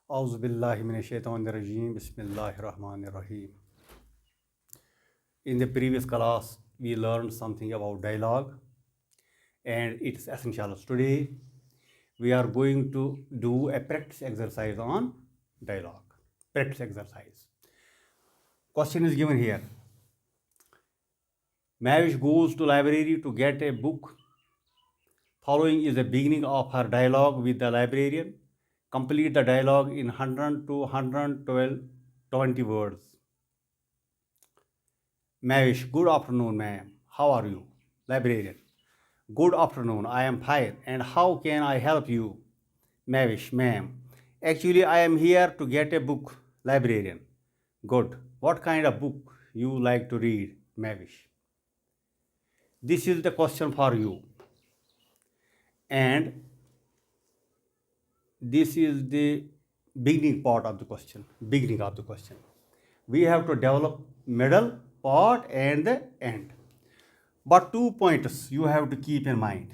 Auzubillahi minash-shaytanir-rajim. Bismillahir-rahmanir-rahim. In the previous class, we learned something about dialogue and its essentials. Today, we are going to do a practice exercise on dialogue. Practice exercise. Question is given here. Mavish goes to library to get a book. Following is the beginning of her dialogue with the librarian. Complete the dialogue in 100 to 112 20 words. Mavish, good afternoon, ma'am. How are you? Librarian, good afternoon. I am fine. And how can I help you? Mavish, ma'am. Actually, I am here to get a book. Librarian, good. What kind of book you like to read? Mavish, this is the question for you. And this is the beginning part of the question. We have to develop middle part and the end. But 2 points you have to keep in mind.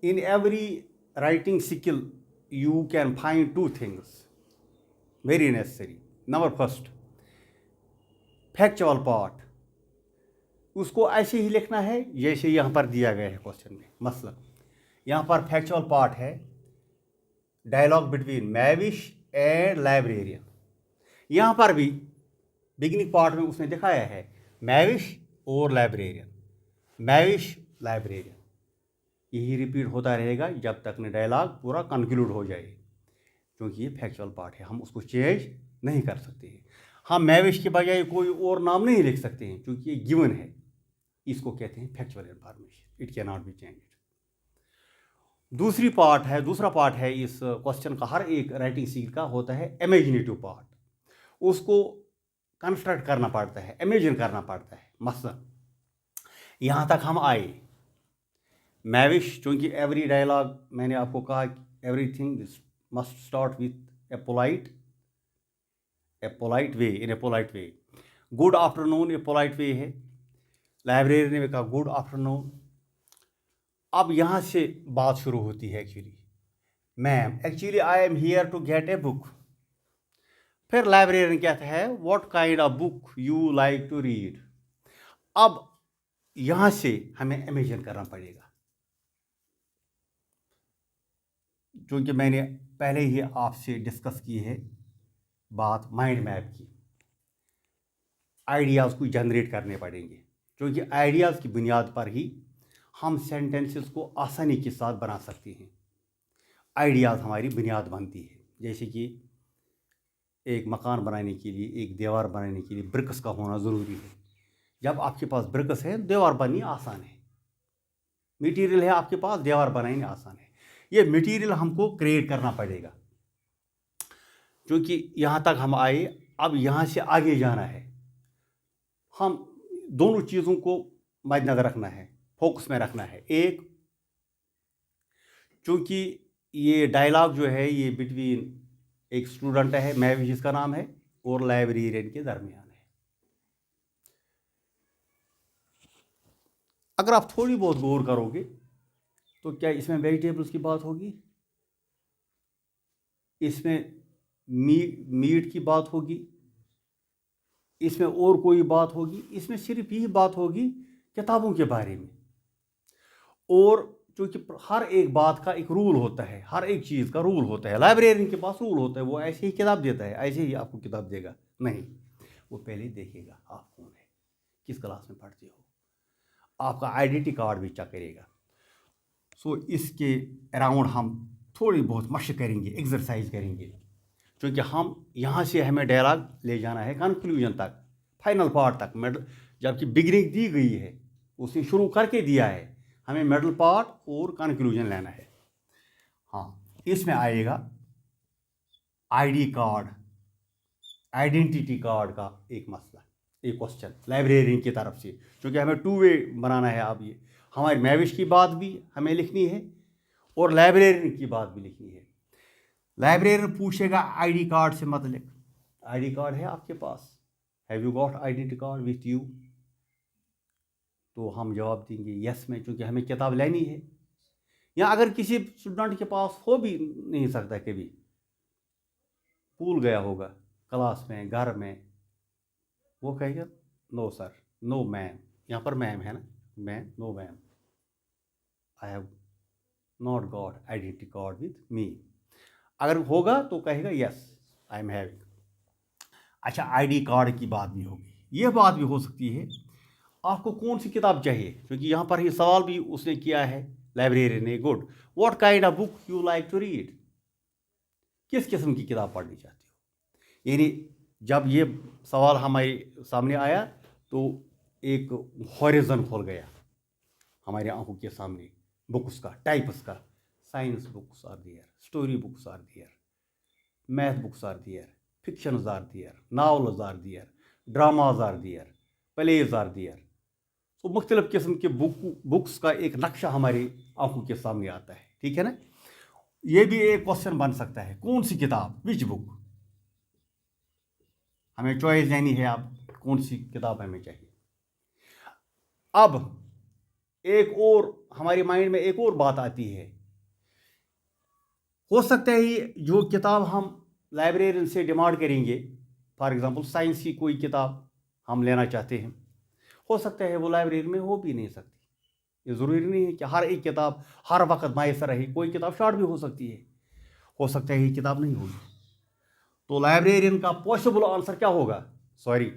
In every writing skill, you can find 2 things very necessary. Number first, factual part. उसको ऐसे ही लिखना है जैसे यहाँ पर दिया गया है क्वेश्चन में. मसलन यहाँ पर फैक्चुअल पार्ट है डायलॉग बिटवीन मैविश एंड लाइब्रेरियन. यहाँ पर भी बिगिनिंग पार्ट में उसने दिखाया है मैविश और लाइब्रेरियन, मैविश लाइब्रेरियन. यही रिपीट होता रहेगा जब तक न डायलॉग पूरा कंक्लूड हो जाए, क्योंकि ये फैक्चुअल पार्ट है, हम उसको चेंज नहीं कर सकते हैं. हम मैविश के बजाय कोई और नाम नहीं लिख सकते हैं क्योंकि ये गिवन है. इसको कहते हैं factual information. It can not be change. दूसरा पार्ट है इस क्वेश्चन का. हर एक राइटिंग स्किल का होता है इमेजिनेटिव पार्ट. उसको कंस्ट्रक्ट करना पड़ता है, इमेजिन करना पड़ता है. मसलन यहाँ तक हम आए मैविश, चूँकि एवरी डायलॉग मैंने आपको कहा everything must start with A polite way, in A polite way. Good afternoon A polite way है. लाइब्रेरी ने कहा गुड आफ्टरनून. अब यहाँ से बात शुरू होती है. Actually ma'am, actually I am here to get a book. फिर लाइब्रेरियन कहता है what kind of book you like to read. अब यहाँ से हमें इमेजिन करना पड़ेगा, क्योंकि मैंने पहले ही आपसे डिस्कस की है बात माइंड मैप की. आइडियाज़ को जनरेट करने पड़ेंगे, क्योंकि आइडियाज़ की बुनियाद पर ही हम सेंटेंसेस को आसानी के साथ बना सकते हैं. आइडियाज़ हमारी बुनियाद बनती है. जैसे कि एक मकान बनाने के लिए, एक दीवार बनाने के लिए ब्रिक्स का होना ज़रूरी है. जब आपके पास ब्रिक्स है, दीवार बननी आसान है. मटेरियल है आपके पास, दीवार बनानी आसान है. ये मटेरियल हमको क्रिएट करना पड़ेगा, क्योंकि यहाँ तक हम आए. अब यहाँ से आगे जाना है. हम दोनों चीज़ों को मद्देनजर रखना है, फोकस में रखना है. एक, क्योंकि ये डायलॉग जो है ये बिटवीन एक स्टूडेंट है मैविश जिसका नाम है और लाइब्रेरियन के दरमियान है. अगर आप थोड़ी बहुत गौर करोगे तो क्या इसमें वेजिटेबल्स की बात होगी, इसमें मीट की बात होगी, इसमें और कोई बात होगी? इसमें सिर्फ यही बात होगी किताबों के बारे में. और क्योंकि हर एक बात का एक रूल होता है, हर एक चीज़ का रूल होता है. लाइब्रेरियन के पास रूल होता है. वो ऐसे ही किताब देता है, ऐसे ही आपको किताब देगा नहीं. वो पहले देखेगा आप कौन है, किस क्लास में पढ़ते हो, आपका आइडेंटिटी कार्ड भी चेक करेगा. सो इसके अराउंड हम थोड़ी बहुत मशक करेंगे, एक्सरसाइज करेंगे, क्योंकि हम यहाँ से हमें डायलॉग ले जाना है कंक्लूजन तक, फाइनल पार्ट तक. जबकि बिगिनिंग दी गई है, उसने शुरू करके दिया है, हमें मिडल पार्ट और कंक्लूजन लेना है. हाँ, इसमें आएगा आईडी कार्ड, आइडेंटिटी कार्ड का एक मसला, एक क्वेश्चन लाइब्रेरियन की तरफ से, क्योंकि हमें 2 वे बनाना है. अब ये हमारी मैविश की बात भी हमें लिखनी है और लाइब्रेरियन की बात भी लिखनी है. लाइब्रेरियन पूछेगा आईडी कार्ड से मतलब, आईडी कार्ड है आपके पास, have you got identity card with you? तो हम जवाब देंगे यस में, क्योंकि हमें किताब लेनी है. या अगर किसी स्टूडेंट के पास हो भी नहीं सकता, कभी भूल गया होगा क्लास में, घर में, वो कहेगा नो सर, नो मैम, यहाँ पर मैम है ना, ma'am, no ma'am, I have not got identity card with me. अगर होगा तो कहेगा यस आई एम हैविंग। अच्छा, आईडी कार्ड की बात भी होगी, यह बात भी हो सकती है आपको कौन सी किताब चाहिए, क्योंकि यहाँ पर ये सवाल भी उसने किया है लाइब्रेरी ने। Good, what kind of book you like to read, किस किस्म की किताब पढ़नी चाहते हो। यानी जब ये सवाल हमारे सामने आया तो एक हॉरिजन खोल गया हमारे आंखों के सामने बुक्स का, टाइप्स का। Science books are there, story books are there, math books are there, fictions are there, novels are there, dramas are there, plays are there। तो मुख्तलिफ किस्म के बुक्स का एक नक्शा हमारी आंखों के सामने आता है, ठीक है ना। ये भी एक क्वेश्चन बन सकता है, कौन सी किताब, विच बुक। हमें चॉइस देनी है, आप कौन सी किताब हमें चाहिए। अब एक और हमारे माइंड में एक और बात आती है, हो सकता है ये जो किताब हम लाइब्रेरियन से डिमांड करेंगे, फॉर एग्जांपल साइंस की कोई किताब हम लेना चाहते हैं, हो सकता है वो लाइब्रेरी में हो भी नहीं सकती। ये ज़रूरी नहीं है कि हर एक किताब हर वक्त मैसर रहे, कोई किताब शॉर्ट भी हो सकती है, हो सकता है ये किताब नहीं होगी। तो लाइब्रेरियन का पॉसिबल आंसर क्या होगा, sorry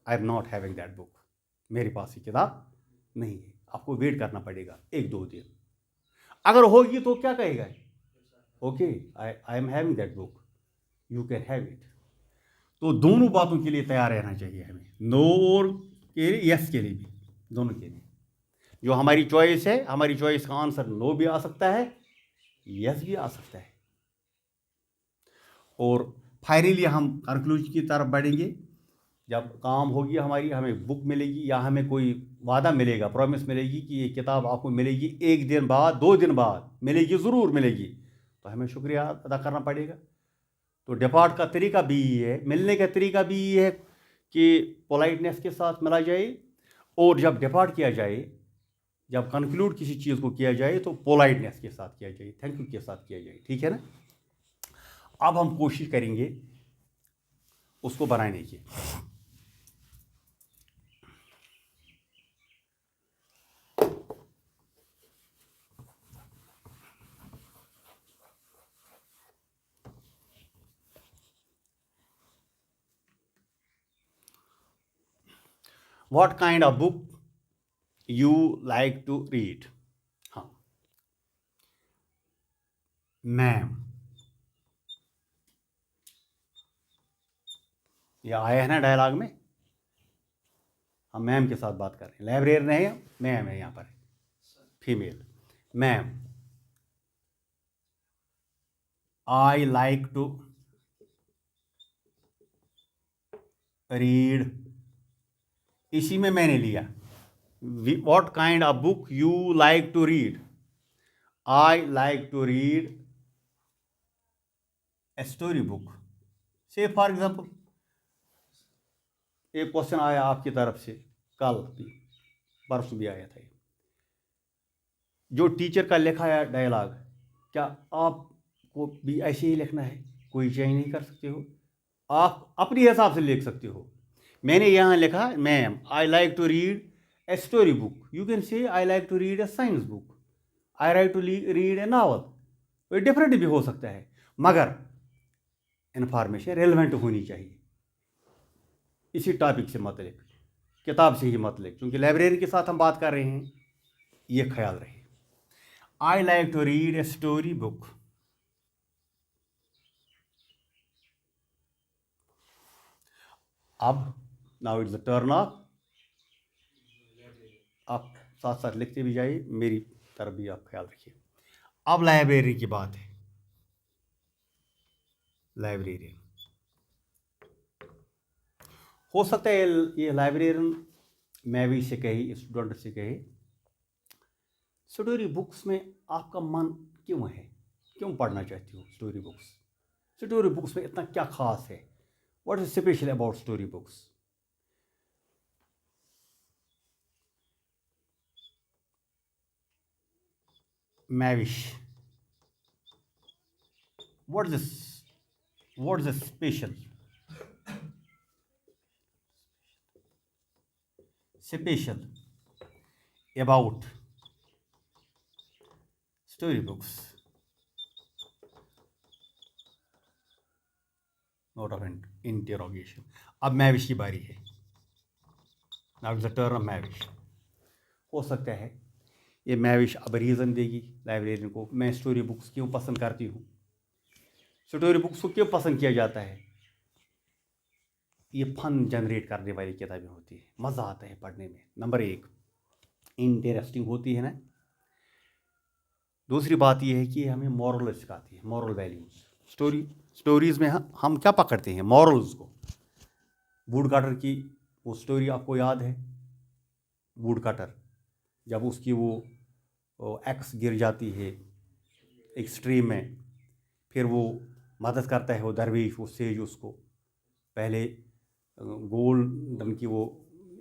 I am not having that book, मेरे पास ये किताब नहीं है। आपको वेट करना पड़ेगा 1-2 दिन। अगर होगी तो क्या कहेगा, okay I am having that book, you can have it. तो दोनों बातों के लिए तैयार रहना चाहिए हमें, नो और के लिए, यस के लिए भी, दोनों के लिए। जो हमारी चॉइस है, हमारी चॉइस का आंसर नो भी आ सकता है, यस भी आ सकता है। और फाइनली हम कंक्लूजन की तरफ बढ़ेंगे। जब काम होगी हमारी, हमें बुक मिलेगी या हमें कोई वादा मिलेगा, प्रॉमिस मिलेगी कि ये किताब आपको मिलेगी 1 दिन बाद, 2 दिन बाद मिलेगी, ज़रूर मिलेगी, तो हमें शुक्रिया अदा करना पड़ेगा। तो डिपार्ट का तरीका भी ये है, मिलने का तरीका भी ये है कि पोलाइटनेस के साथ मिला जाए, और जब डिपार्ट किया जाए, जब कंक्लूड किसी चीज़ को किया जाए तो पोलाइटनेस के साथ किया जाए, थैंक यू के साथ किया जाए, ठीक है ना। अब हम कोशिश करेंगे उसको बनाने की। What kind of book you like to read? हाँ, मैम, ये आया है ना डायलॉग में, हम मैम के साथ बात कर रहे हैं, लाइब्रेरियन है, मैम है यहाँ पर, female. Ma'am, I like to read, इसी में मैंने लिया, what kind of book you like to read, I like to read a story book. Say for example एक क्वेश्चन आया आपकी तरफ से, कल भी, परसों भी आया था, जो टीचर का लिखा है डायलॉग, क्या आपको भी ऐसे ही लिखना है, कोई चेंज नहीं कर सकते हो, आप अपने हिसाब से लिख सकते हो। मैंने यहाँ लिखा, ma'am I like to read a story book, you can say I like to read a science book, I like to read a novel. तो डिफरेंट भी हो सकता है, मगर इन्फॉर्मेशन रेलेवेंट होनी चाहिए इसी टॉपिक से मतलब, किताब से ही मतलब, क्योंकि लाइब्रेरी के साथ हम बात कर रहे हैं, ये ख्याल रहे। I like to read a story book. अब now it's the turn of, आप साथ साथ लिखते भी जाइए, मेरी तरफ भी आप ख्याल रखिए। अब लाइब्रेरी की बात है, लाइब्रेरियन हो सकता है ये लाइब्रेरियन मैं भी से कही, स्टूडेंट से कहे, स्टोरी बुक्स में आपका मन क्यों है, क्यों पढ़ना चाहती हो स्टोरी बुक्स, स्टोरी बुक्स में इतना क्या खास है, what is special about story books. Mavish. What is this? What is this special? Special about storybooks. Note of interrogation. अब मैविश की बारी है. Now it's the turn of मैविश. हो सकता है ये मैविश अब रीज़न देगी लाइब्रेरियन को मैं स्टोरी बुक्स क्यों पसंद करती हूँ. स्टोरी बुक्स को क्यों पसंद किया जाता है. ये फन जनरेट करने वाली किताबें होती है. मज़ा आता है पढ़ने में. नंबर 1 इंटरेस्टिंग होती है ना. दूसरी बात यह है कि हमें मॉरल सिखाती है. Moral values. स्टोरीज़ में हम क्या पकड़ते हैं. मॉरल्स को. वुड कटर की वो स्टोरी आपको याद है. वुड कटर जब उसकी वो एक्स गिर जाती है एक स्ट्रीम में, फिर वो मदद करता है वो दरवेश वो सेज उसको. पहले गोल्डन की वो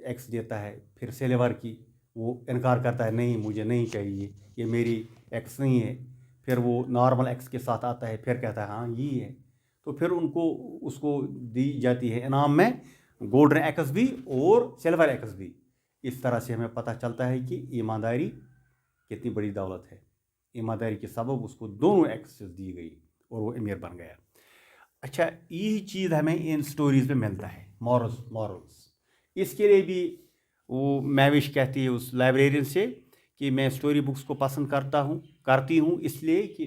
एक्स देता है, फिर सिल्वर की वो इनकार करता है नहीं मुझे नहीं चाहिए ये मेरी एक्स नहीं है. फिर वो नॉर्मल एक्स के साथ आता है, फिर कहता है हाँ ये है. तो फिर उसको दी जाती है इनाम में गोल्डन एक्स भी और सिल्वर एक्स भी. इस तरह से हमें पता चलता है कि ईमानदारी कितनी बड़ी दौलत है. ईमानदारी के सबब उसको दोनों एक्सेस दी गई और वो अमीर बन गया. अच्छा यही चीज़ हमें इन स्टोरीज़ में मिलता है. मॉरल्स. इसके लिए भी वो मैविश कहती है उस लाइब्रेरियन से कि मैं स्टोरी बुक्स को पसंद करती हूँ इसलिए कि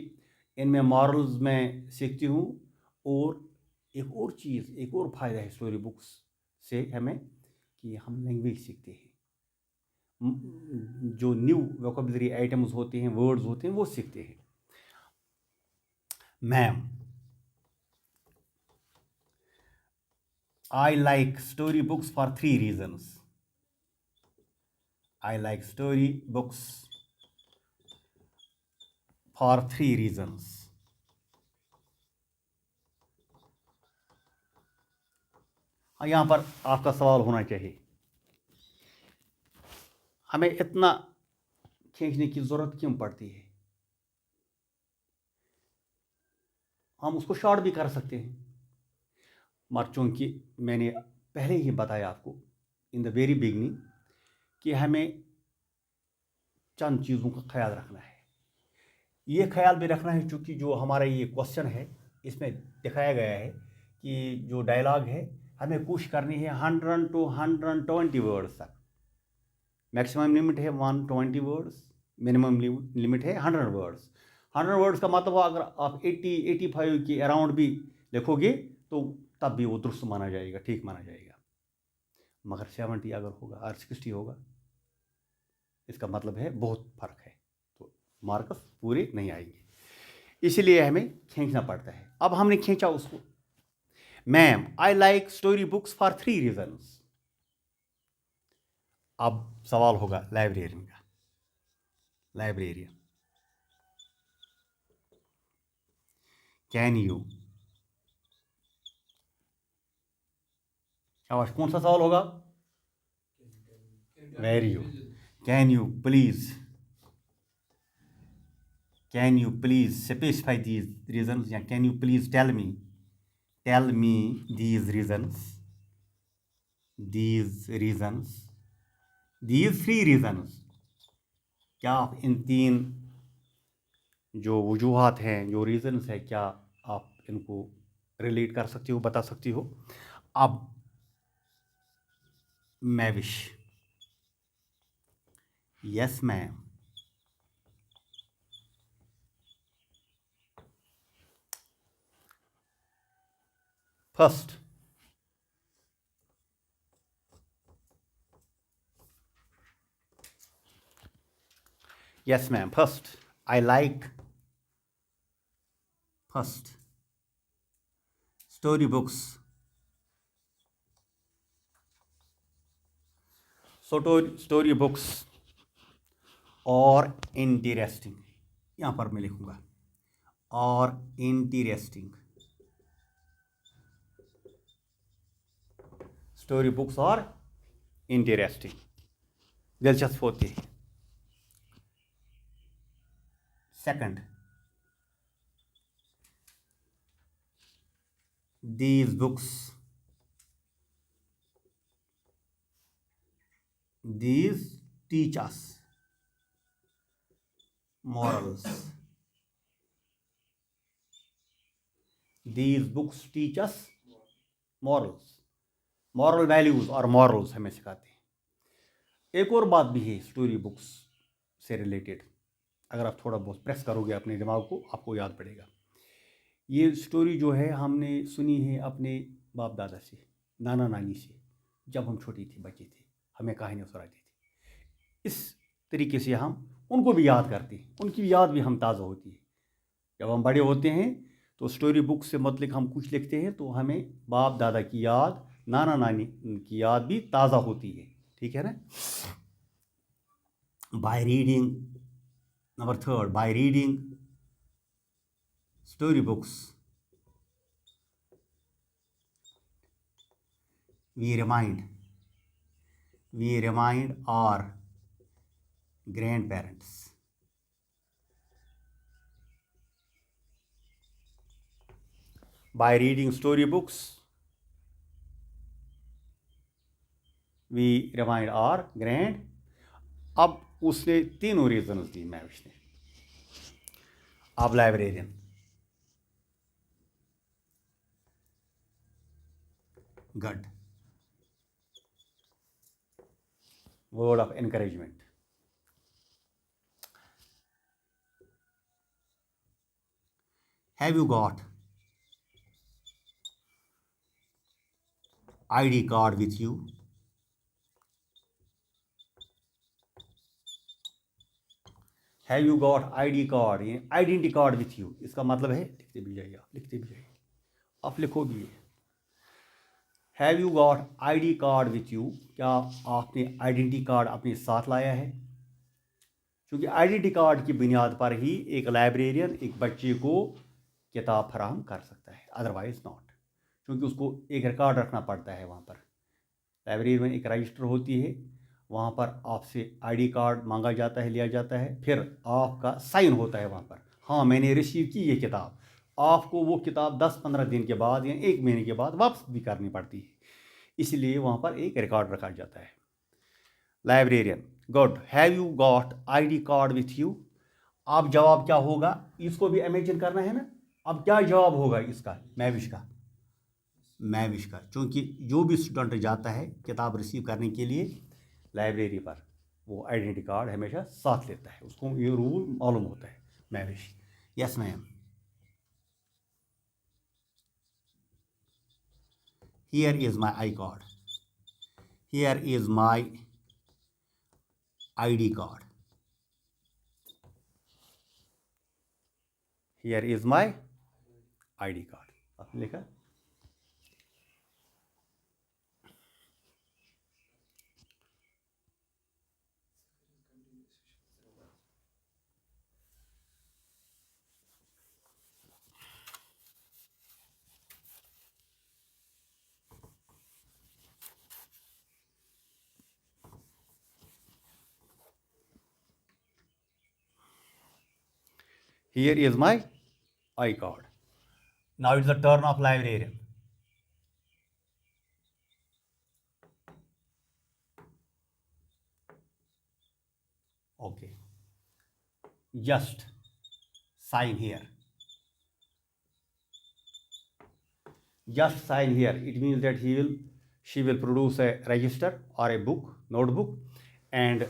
इनमें मॉरल्स मैं सीखती हूँ. और एक और चीज़ एक और फ़ायदा है स्टोरी बुक्स से हमें कि हम लैंग्वेज सीखते हैं. जो न्यू वोकेबलरी आइटम्स होते हैं वर्ड्स होते हैं वो सीखते हैं. Ma'am I like story books for 3 reasons. I like story books for 3 reasons. यहाँ पर आपका सवाल होना चाहिए हमें इतना खींचने की ज़रूरत क्यों पड़ती है. हम उसको शॉर्ट भी कर सकते हैं. मगर चूँकि मैंने पहले ही बताया आपको इन द वेरी बिगनिंग कि हमें चंद चीज़ों का ख्याल रखना है. ये ख्याल भी रखना है चूँकि जो हमारा ये क्वेश्चन है इसमें दिखाया गया है कि जो डायलॉग है हमें कोशिश करनी है 100 to 120 वर्ड्स तक. मैक्सिमम लिमिट है 120 वर्ड्स. मिनिमम लिमिट है 100 वर्ड्स. 100 वर्ड्स का मतलब अगर आप 80-85 के अराउंड भी लिखोगे तो तब भी वो दुरुस्त माना जाएगा, ठीक माना जाएगा. मगर 70 अगर होगा और 60 होगा इसका मतलब है बहुत फ़र्क है, तो मार्क्स पूरे नहीं आएंगे. इसलिए हमें खींचना पड़ता है. अब हमने खींचा उसको. Ma'am I like story books for 3 reasons. अब सवाल होगा लाइब्रेरियन का. लाइब्रेरियन कैन यू शाबाश. कौन सा सवाल होगा. Very good. Can you please specify these reasons या can you please tell me these reasons these 3 reasons. क्या आप इन 3 जो वजूहात हैं जो रीजन्स है क्या आप इनको रिलेट कर सकती हो, बता सकती हो. अब Mavish yes ma'am. First yes ma'am. First I like storybooks. Storybooks और इंटरेस्टिंग. यहाँ पर मैं लिखूँगा और इंटरेस्टिंग. स्टोरी बुक्स और इंटरेस्टिंग दिलचस्प होती है. Second, these books teach us morals. These books teach us morals. Moral values और मॉरल्स हमें सिखाते हैं। एक और बात भी है स्टोरी बुक्स से रिलेटेड, अगर आप थोड़ा बहुत प्रेस करोगे अपने दिमाग को, आपको याद पड़ेगा। ये स्टोरी जो है हमने सुनी है अपने बाप दादा से, नाना नानी से, जब हम छोटे थे, बच्चे थे, हमें कहानियाँ सुनाती थी। इस तरीके से हम उनको भी याद करते हैं, उनकी भी याद भी हम ताज़ा होती है। जब हम बड़े होते हैं तो स्टोरी बुक से मतलब हम कुछ लिखते हैं तो हमें बाप दादा की याद, नाना नानी की याद भी ताज़ा होती है। ठीक है ना? By reading, number third, by reading story books we remind our grandparents. By reading story books we remind our grand. अब उसने तीनों रीजन्स दी मैविश ने। अब librarian, good, word of encouragement. Have you got ID card with you? Have you got ID card, identity card with you, इसका मतलब है, लिखते भी जाइए, आप लिखते भी जाइए, आप लिखो भी। Have you got ID card with you, क्या आपने आइडेंटिटी कार्ड अपने साथ लाया है? क्योंकि आइडेंटिटी कार्ड की बुनियाद पर ही एक लाइब्रेरियन एक बच्चे को किताब फराहम कर सकता है, अदरवाइज नॉट। क्योंकि उसको एक रिकॉर्ड रखना पड़ता है वहाँ पर। लाइब्रेरी में एक रजिस्टर होती है, वहाँ पर आपसे ID कार्ड मांगा जाता है, लिया जाता है, फिर आपका साइन होता है वहाँ पर, हाँ मैंने रिसीव की ये किताब। आपको वो किताब 10-15 दिन के बाद या 1 महीने के बाद वापस भी करनी पड़ती है, इसलिए वहाँ पर एक रिकॉर्ड रखा जाता है। Librarian, good. Have you got ID card with you? अब जवाब क्या होगा, इसको भी इमेजिन करना है ना। अब क्या जवाब होगा इसका, मैविश का, क्योंकि जो भी स्टूडेंट जाता है किताब रिसीव करने के लिए लाइब्रेरी पर, वो आइडेंटिटी कार्ड हमेशा साथ लेता है, उसको ये रूल मालूम होता है। Mavish, yes ma'am. Here is my I card, here is my ID card, here is my ID card. आपने लिखा? Here is my I card. Now it's the turn of librarian. Okay. Just sign here. Just sign here. It means that she will produce a register or a book, notebook, and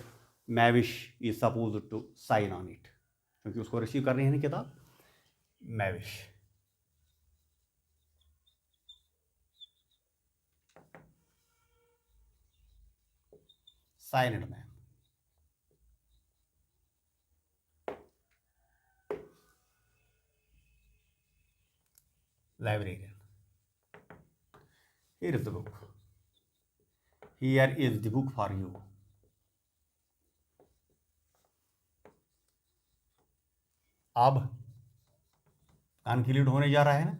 Mavish is supposed to sign on it. क्योंकि उसको receive करनी है ना किताब, मैविश। Sign it, ma'am. Librarian. Here is the book. Here is the book for you. अब conclude होने जा रहा है ना।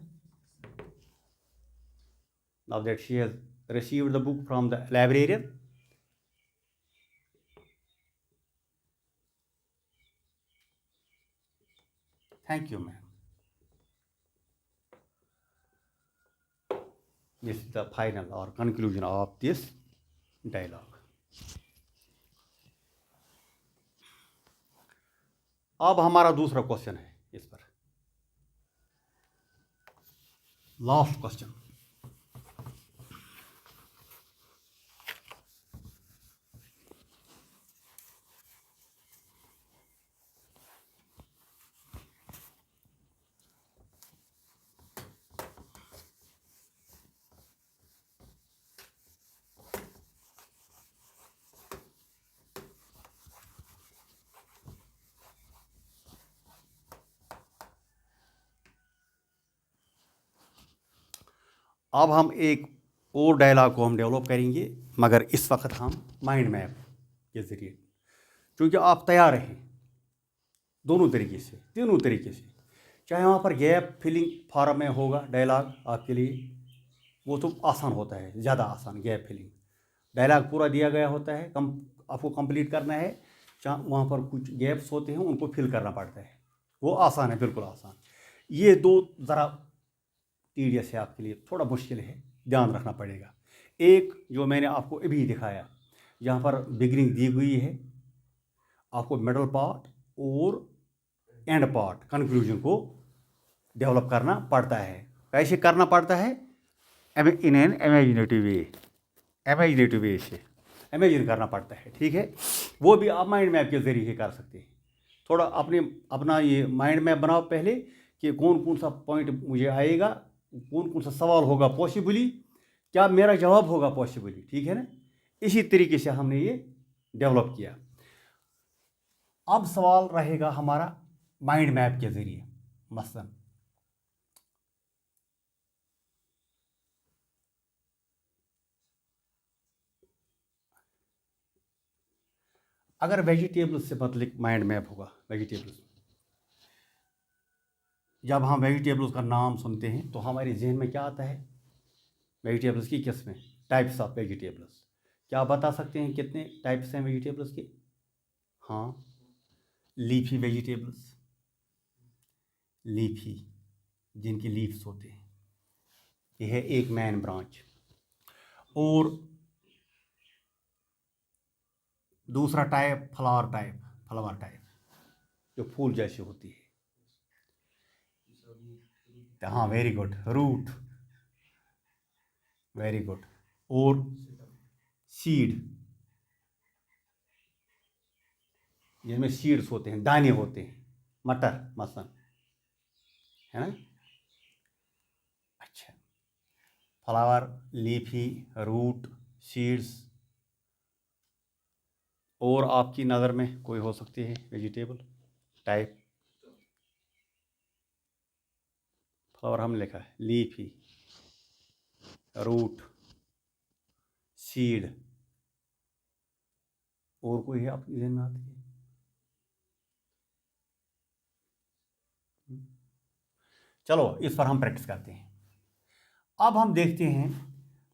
Now that she has received the book from the librarian, Thank you, ma'am. This is the final or conclusion of this dialogue. अब हमारा दूसरा question है इस पर, लास्ट क्वेश्चन। अब हम एक और डायलॉग को हम डेवलप करेंगे, मगर इस वक्त हम माइंड मैप के ज़रिए, क्योंकि आप तैयार हैं दोनों तरीके से, तीनों तरीके से। चाहे वहाँ पर गैप फिलिंग फॉर्म में होगा डायलॉग आपके लिए, वो तो आसान होता है, ज़्यादा आसान। गैप फिलिंग डायलॉग पूरा दिया गया होता है, आपको कंप्लीट करना है। वहाँ पर कुछ गैप्स होते हैं, उनको फिल करना पड़ता है, वो आसान है, बिल्कुल आसान। ये दो ज़रा टीडियस है आपके लिए, थोड़ा मुश्किल है, ध्यान रखना पड़ेगा। एक जो मैंने आपको अभी दिखाया, यहाँ पर बिगिनिंग दी हुई है, आपको मिडल पार्ट और एंड पार्ट कंक्लूजन को डेवलप करना पड़ता है। कैसे करना पड़ता है? इन एन इमेजिनेटिव वे से इमेजिन करना पड़ता है, ठीक है। वो भी आप माइंड मैप के ज़रिए कर सकते हैं। थोड़ा अपना ये माइंड मैप बनाओ पहले कि कौन कौन सा पॉइंट मुझे आएगा, कौन कौन सा सवाल होगा पॉसिबली, क्या मेरा जवाब होगा पॉसिबली, ठीक है ना। इसी तरीके से हमने ये डेवलप किया। अब सवाल रहेगा हमारा माइंड मैप के ज़रिए। मसलन अगर वेजिटेबल्स से मतलब माइंड मैप होगा, वेजिटेबल्स, जब हम वेजिटेबल्स का नाम सुनते हैं तो हमारे जहन में क्या आता है? वेजिटेबल्स की किस्में, टाइप्स ऑफ वेजिटेबल्स। क्या आप बता सकते हैं कितने टाइप्स हैं वेजिटेबल्स के? हाँ, लीफी वेजिटेबल्स, लीफी जिनकी लीव्स होते हैं, यह है एक मेन ब्रांच। और दूसरा टाइप फ्लावर टाइप जो फूल जैसी होती है। हाँ, very good, root, very good. और सीड, जिनमें सीड्स होते हैं, दाने होते हैं, मटर मसलन, है ना। अच्छा, फ्लावर, लीफी, रूट, सीड्स। और आपकी नज़र में कोई हो सकती है वेजिटेबल टाइप? फ्लावर हमने लिखा है, लीफी, रूट, सीड, और कोई है आपकी जहन में आती है? चलो इस पर हम प्रैक्टिस करते हैं। अब हम देखते हैं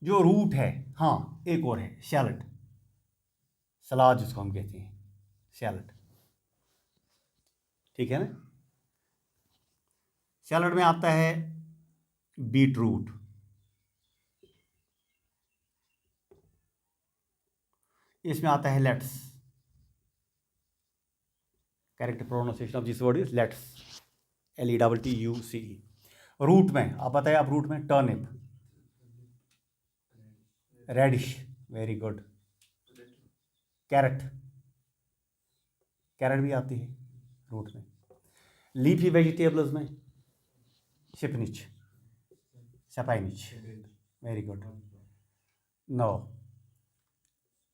जो रूट है, हाँ एक और है, सैलड, सलाद जिसको हम कहते हैं, सैलड, ठीक है ना। सैलड में आता है बीट रूट, इसमें आता है lettuce, correct pronunciation of this word is lettuce, LETTUCE। Root में आप बताइए, आप रूट में turnip, radish, very good, carrot, carrot भी आती है रूट में। लीफी वेजिटेबल्स में spinach, spinach, very good. No,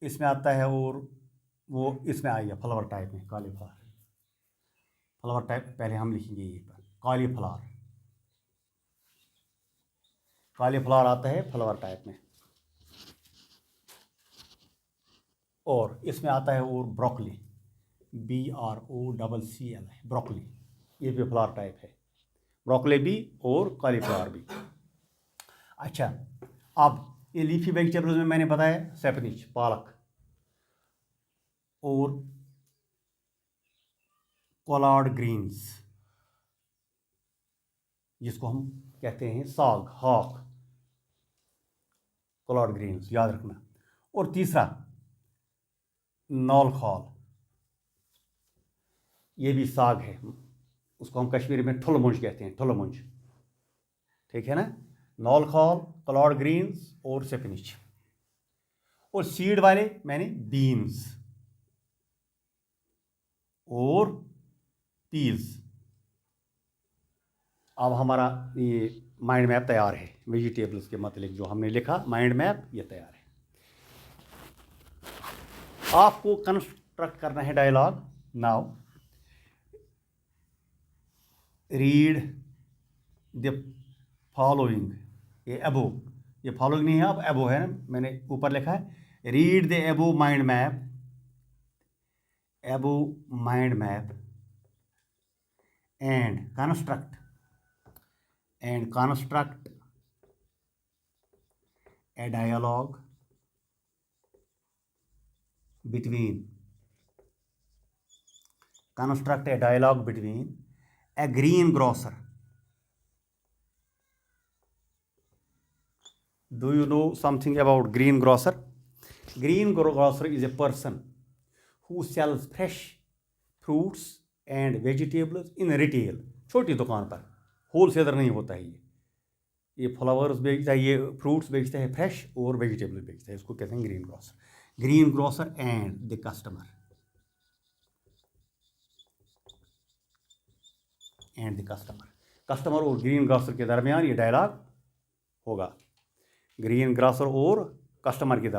इसमें आता है, और वो इसमें आएगा फ्लावर टाइप में, कॉलीफ्लावर, फ्लावर टाइप पहले हम लिखेंगे ये पर, कॉलीफ्लावर, कॉलीफ्लावर आता है फ्लावर टाइप में। और इसमें आता है और ब्रोकली, BROCCL है, ब्रोकली, ये भी फ्लावर टाइप है, ब्रोकली भी और कॉलीफ्लावर भी। अच्छा, अब ये लीफी वेजिटेबल्स में मैंने बताया स्पिनिच, पालक, और कोलार्ड ग्रीन्स, जिसको हम कहते हैं साग, हाक, कॉलार्ड ग्रीन्स, याद रखना। और तीसरा नौल खाल, ये भी साग है, उसको हम कश्मीरी में ठुल मुंज कहते हैं, ठुल मुंज, ठीक है ना। नौल खाल, कॉलार्ड ग्रीन्स और स्पिनच। और सीड वाले मैंने बीन्स और पीस। अब हमारा ये माइंड मैप तैयार है, वेजिटेबल्स के मतलब जो हमने लिखा माइंड मैप ये तैयार है। आपको कंस्ट्रक्ट करना है dialogue. Now read the following, ये अबो, ये फॉलोइंग नहीं है, अब अबो है ना, मैंने ऊपर लिखा है read the above mind map, above mind map and construct a dialogue between a greengrocer. Do you know something about greengrocer? Greengrocer is a person who sells fresh fruits and vegetables in retail, छोटी दुकान पर, wholesaler नहीं होता है ये flowers बेचता है, ये फ्रूट्स बेचता है फ्रेश और वेजिटेबल बेचता है, इसको कहते हैं green grocer and the customer, customer और ग्रीन ग्रोसर के दरमियान ये डायलॉग होगा, ग्रीन ग्रोसर और कस्टमर के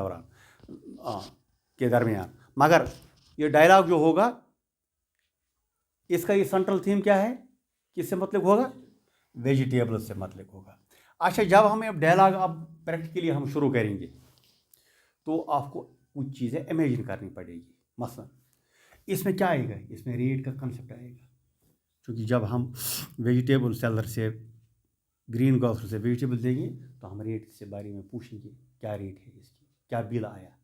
दरमियान। मगर ये डायलॉग जो होगा इसका ये सेंट्रल थीम क्या है, किससे मतलब होगा, वेजिटेबल से मतलब होगा। अच्छा, जब हमें अब डायलॉग अब प्रैक्टिकली हम शुरू करेंगे तो आपको कुछ चीज़ें इमेजिन करनी पड़ेगी। मसलन इसमें क्या आएगा, इसमें रेट का कंसेप्ट आएगा, क्योंकि जब हम वेजिटेबल सेलर से, ग्रीन ग्रोसर से वेजिटेबल देंगे तो हम रेट के बारे में पूछेंगे, क्या रेट है इसकी, क्या बिल आया,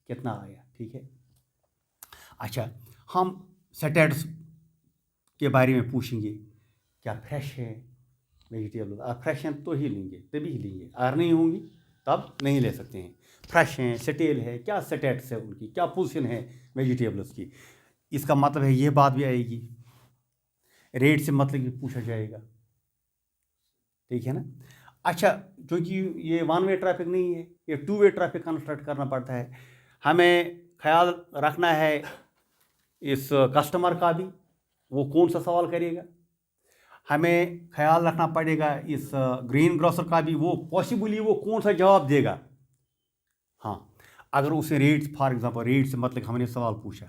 कितना आया, ठीक है। अच्छा, हम स्टेटस के बारे में पूछेंगे, क्या फ्रेश है वेजिटेबल, फ्रेश हैं तो ही लेंगे, तभी ही लेंगे, अगर नहीं होंगी तब नहीं ले सकते हैं। फ्रेश हैं, स्टेल है, क्या स्टेटस है उनकी, क्या पोजीशन है वेजिटेबल्स की, इसका मतलब है ये बात भी आएगी। रेट से मतलब भी पूछा जाएगा, ठीक है ना। अच्छा, क्योंकि ये वन वे ट्रैफिक नहीं है, ये टू वे ट्रैफिक कंस्ट्रक्ट करना पड़ता है, हमें ख्याल रखना है इस कस्टमर का भी, वो कौन सा सवाल करेगा, हमें ख्याल रखना पड़ेगा इस ग्रीन ग्रोसर का भी, वो पॉसिबली वो कौन सा जवाब देगा। हाँ, अगर उसे रेट, फॉर एग्जांपल रेट से मतलब हमने सवाल पूछा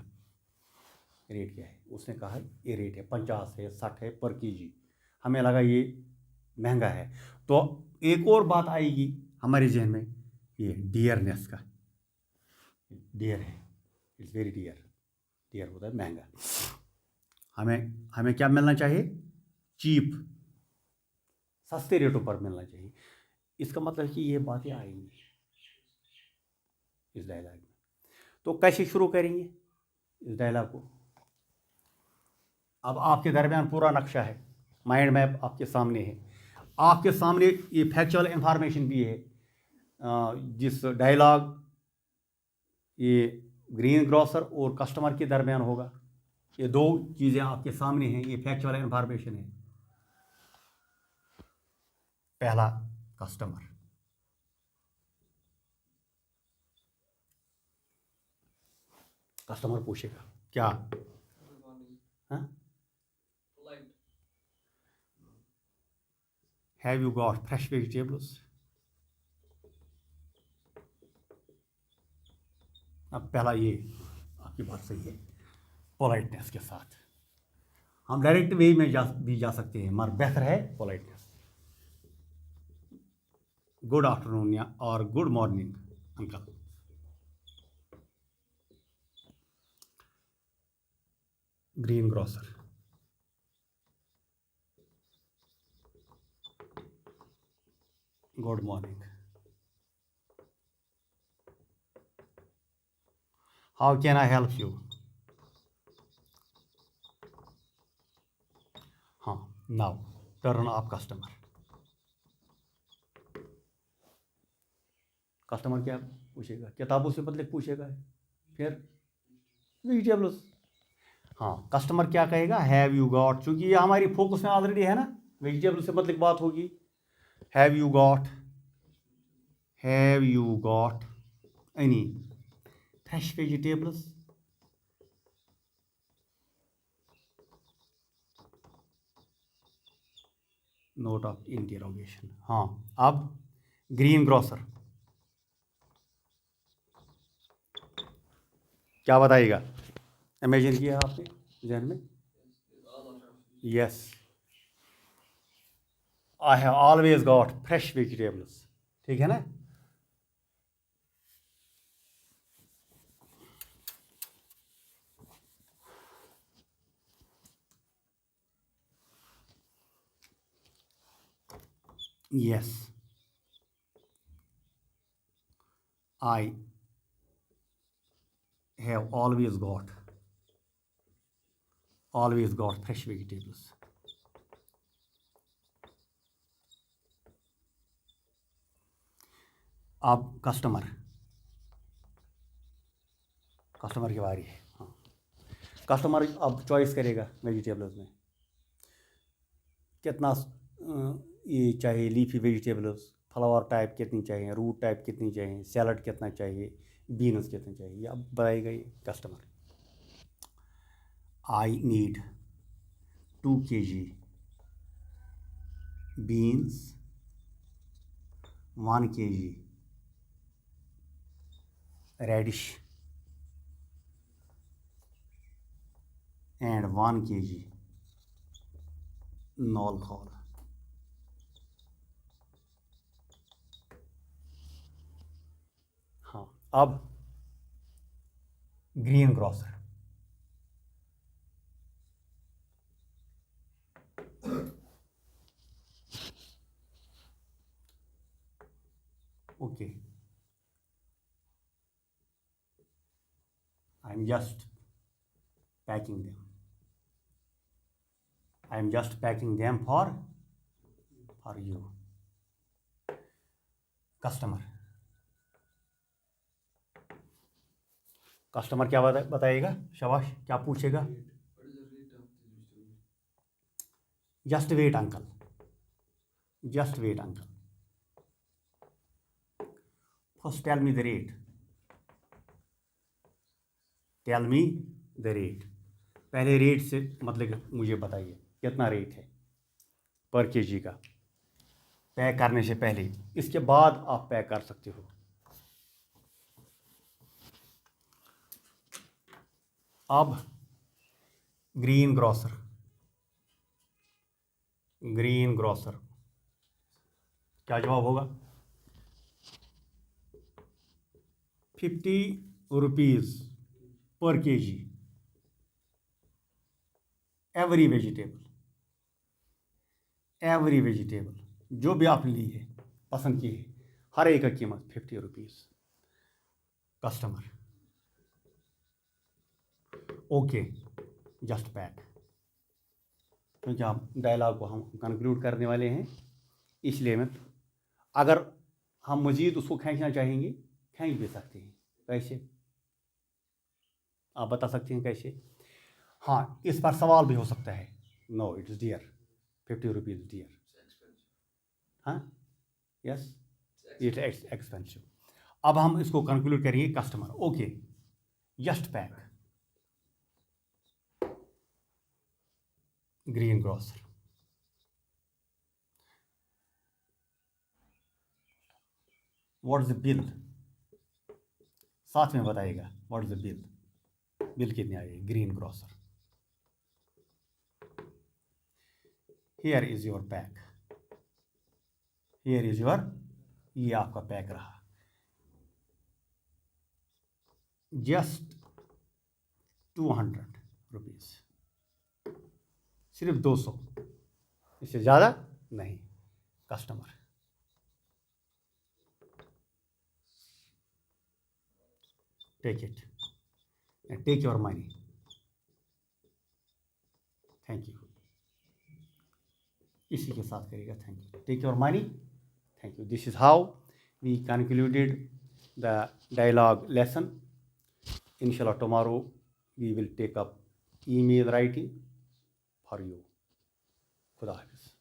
रेट क्या है, उसने कहा ये रेट है 50 है 60 है पर केजी, हमें लगा ये महंगा है, तो एक और बात आएगी हमारे जहन में, ये डियरनेस का, डियर है, इट्स वेरी डियर होता है महंगा, हमें क्या मिलना चाहिए, चीप, सस्ते रेटों पर मिलना चाहिए। इसका मतलब है कि ये बातें आएंगी इस डायलॉग में। तो कैसे शुरू करेंगे इस डायलॉग को, अब आपके दरमियान पूरा नक्शा है, माइंड मैप आपके सामने है, आपके सामने ये फैक्चुअल इंफॉर्मेशन भी है, जिस डायलॉग ये ग्रीन ग्रोसर और कस्टमर के दरमियान होगा, ये दो चीज़ें आपके सामने हैं, ये फैक्चुअल इंफॉर्मेशन है। पहला कस्टमर, कस्टमर पूछेगा क्या, हाँ, have you got fresh vegetables. अब पहला ये आपकी बात सही है, पोलाइटनेस के साथ, हम डायरेक्ट वे में भी जा सकते हैं, मगर बेहतर है पोलाइटनेस। गुड आफ्टरनून या और good morning uncle. Greengrocer, good morning, how can I help you. हाँ, now turn of customer, customer क्या पूछेगा, किताबों से मतलब पूछेगा। फिर वेजिटेबल्स, हाँ कस्टमर क्या कहेगा, हैव यू गॉट, चूंकि ये हमारी फोकस में ऑलरेडी है ना, वेजिटेबल से मतलब बात होगी। Have you got any fresh vegetables, note of interrogation. हाँ अब ग्रीन ग्रोसर क्या बताइएगा, इमेजिन किया आपने जहन में। Yes, I have always got fresh vegetables, ठीक है ना। Yes, I have always got fresh vegetables. अब कस्टमर की बारी है। हाँ कस्टमर अब चॉइस करेगा वेजिटेबल्स में, कितना ये चाहिए, लीफी वेजिटेबल्स, फ्लावर टाइप कितनी चाहिए, रूट टाइप कितनी चाहिए, सैलड कितना चाहिए, बीन्स कितने चाहिए, अब बताएगा ये customer. I need 2 kg beans, 1 kg radish and 1 kg nol khol। हाँ अब green grocer, okay I am just packing them for you. Customer क्या बताएगा, शाबाश, क्या पूछेगा, just wait uncle, first tell me the rate, पहले रेट से मतलब मुझे बताइए कितना रेट है पर केजी का, पैक करने से पहले, इसके बाद आप पैक कर सकते हो। अब ग्रीन ग्रोसर क्या जवाब होगा, 50 रुपीज़ पर केजी एवरी वेजिटेबल जो भी आपने ली है, पसंद की है, हर एक का कीमत 50 rupees. Customer okay just pack, क्योंकि हम डायलॉग को हम कंक्लूड करने वाले हैं, इसलिए मैं, अगर हम मज़ीद उसको खींचना चाहेंगे खींच भी सकते हैं। कैसे, आप बता सकते हैं कैसे। हाँ इस पर सवाल भी हो सकता है, no it's dear, 50 rupees dear, हाँ यस इट्स एक्सपेंसिव। अब हम इसको कंक्लूड करेंगे, customer okay just pack green grocer. What is the bill, साथ में बताइएगा व्हाट इज द बिल कितनी आएगी green grocer. Here is your pack, ये आपका पैक रहा, जस्ट 200 रुपीज़, सिर्फ 200, इससे ज़्यादा नहीं। Customer take it and take your money, thank you, इसी के साथ करिएगा, thank you, take your money, thank you. This is how we concluded the dialogue lesson. Inshallah, tomorrow we will take up email writing for you. Khuda Hafiz.